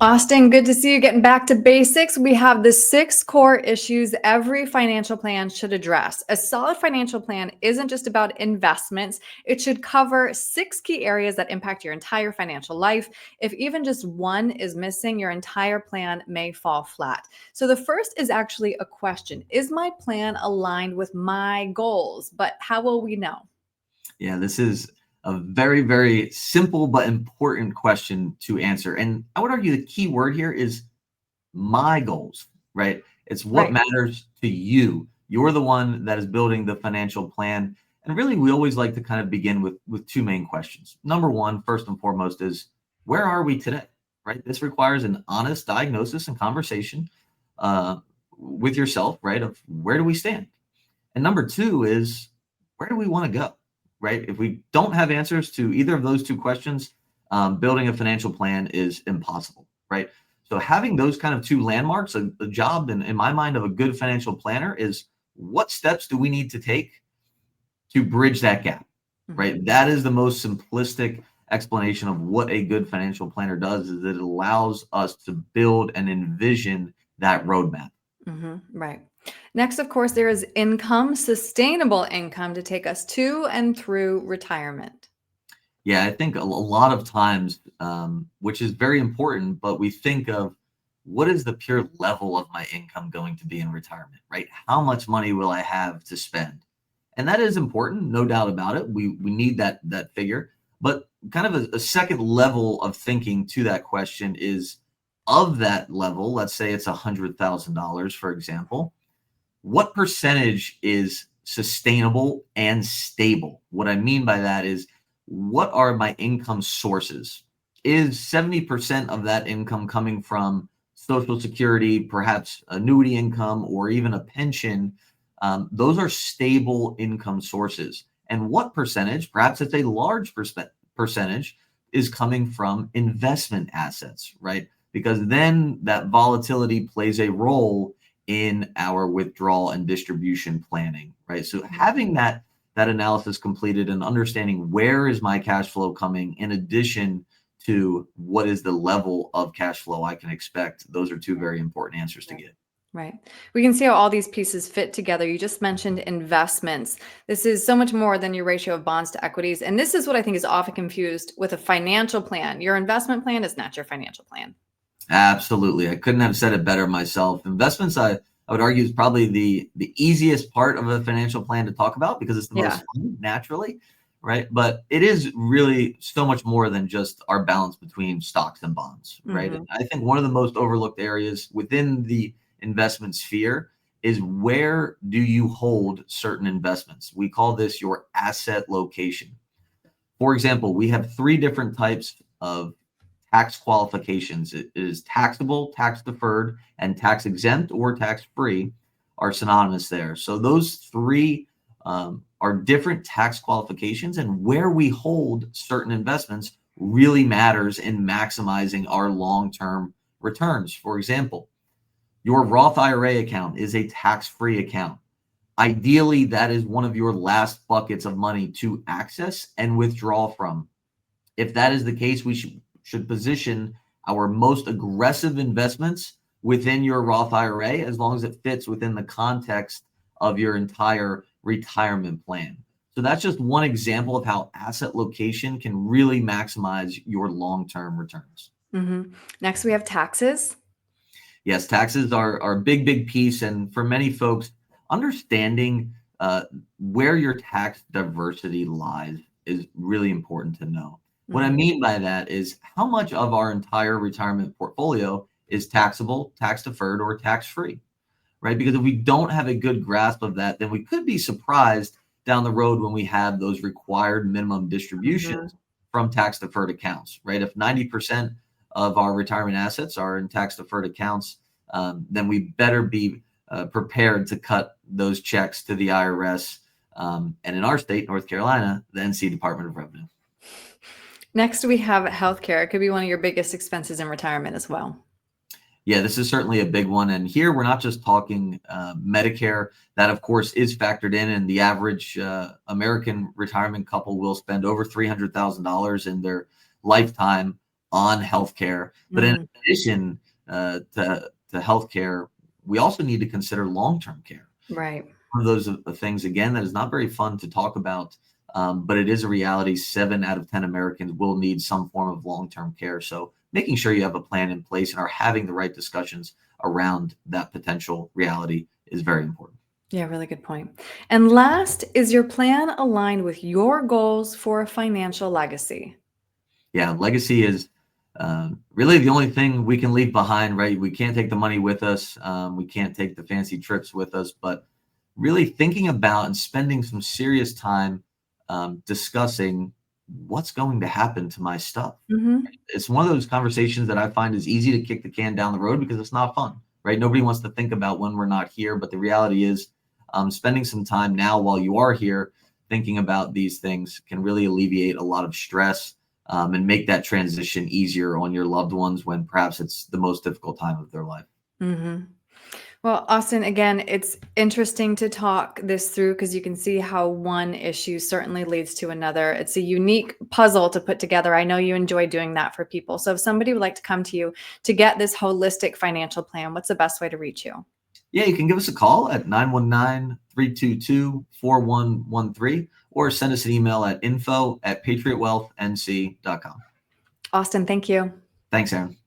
Austin, good to see you getting back to basics. We have the 6 core issues every financial plan should address. A solid financial plan isn't just about investments, it should cover 6 key areas that impact your entire financial life. If even just one is missing, your entire plan may fall flat. So, the first is actually a question: is my plan aligned with my goals? But how will we know? Yeah, this is a very, very simple but important question to answer. And I would argue the key word here is my goals, right? It's what Right. matters to you. You're the one that is building the financial plan. And really, we always like to kind of begin with two main questions. Number one, first and foremost, is where are we today, right? This requires an honest diagnosis and conversation uh, with yourself, right? Of where do we stand? And number two is where do we want to go, right? If we don't have answers to either of those two questions, building a financial plan is impossible, right? So having those kind of two landmarks, a job in my mind of a good financial planner is what steps do we need to take to bridge that gap, Mhm. right? That is the most simplistic explanation of what a good financial planner does is that it allows us to build and envision that roadmap. Right. Next, of course, there is income, sustainable income to take us to and through retirement. Yeah, I think a lot of times, which is very important, but we think of what is the pure level of my income going to be in retirement, right? How much money will I have to spend? And that is important, no doubt about it. We need that figure, but kind of a second level of thinking to that question is of that level. Let's say it's $100,000, for example. What percentage is sustainable and stable? What I mean by that is what are my income sources? Is 70% of that income coming from Social Security, perhaps annuity income, or even a pension? Those are stable income sources. And what percentage, perhaps it's a large percentage, is coming from investment assets, right? Because then that volatility plays a role in our withdrawal and distribution planning, right? So Mhm. having that analysis completed and understanding where is my cash flow coming in addition to what is the level of cash flow I can expect, those are two very important answers to Right. get. Right. We can see how all these pieces fit together. You just mentioned investments. This is so much more than your ratio of bonds to equities. And this is what I think is often confused with a financial plan. Your investment plan is not your financial plan. Absolutely. I couldn't have said it better myself. Investments, I would argue, is probably the easiest part of a financial plan to talk about because it's the Yeah. most fun naturally, right? But it is really so much more than just our balance between stocks and bonds, right? Hmm. And I think one of the most overlooked areas within the investment sphere is where do you hold certain investments? We call this your asset location. For example, we have three different types of tax qualifications. It is taxable, tax deferred, and tax exempt or tax free are synonymous there. So those three are different tax qualifications, and where we hold certain investments really matters in maximizing our long term returns. For example, your Roth IRA account is a tax free account. Ideally, that is one of your last buckets of money to access and withdraw from. If that is the case, we should position our most aggressive investments within your Roth IRA as long as it fits within the context of your entire retirement plan. So that's just one example of how asset location can really maximize your long-term returns. Hmm. Next, we have taxes. Yes, taxes are a big, big piece. And for many folks, understanding where your tax diversity lies is really important to know. What I Hmm. mean by that is how much of our entire retirement portfolio is taxable, tax deferred, or tax free, right? Because if we don't have a good grasp of that, then we could be surprised down the road when we have those required minimum Hmm. distributions from tax deferred accounts, right? If 90% of our retirement assets are in tax deferred accounts, then we better be prepared to cut those checks to the IRS. And in our state, North Carolina, the NC Department of Revenue. Next, we have healthcare. It could be one of your biggest expenses in retirement as well. Yeah, this is certainly a big one. And here we're not just talking Medicare. That, of course, is factored in. And the average American retirement couple will spend over $300,000 in their lifetime on healthcare. But in Mm, addition to healthcare, we also need to consider long-term care. right. One of those things, again, that is not very fun to talk about, but it is a reality. 7 out of 10 Americans will need some form of long-term care. So making sure you have a plan in place and are having the right discussions around that potential reality is very important. Yeah, really good point. And last, is your plan aligned with your goals for a financial legacy? Yeah, legacy is really the only thing we can leave behind, right? We can't take the money with us. We can't take the fancy trips with us, but really thinking about and spending some serious time discussing what's going to happen to my stuff. Hmm. It's one of those conversations that I find is easy to kick the can down the road because it's not fun, right? Nobody wants to think about when we're not here, but the reality is spending some time now while you are here thinking about these things can really alleviate a lot of stress and make that transition easier on your loved ones when perhaps it's the most difficult time of their life. Hmm. Well, Austin, again, it's interesting to talk this through because you can see how one issue certainly leads to another. It's a unique puzzle to put together. I know you enjoy doing that for people. So if somebody would like to come to you to get this holistic financial plan, what's the best way to reach you? Yeah, you can give us a call at 919-322-4113 or send us an email at info@patriotwealthnc.com. Austin, thank you. Thanks, Aaron.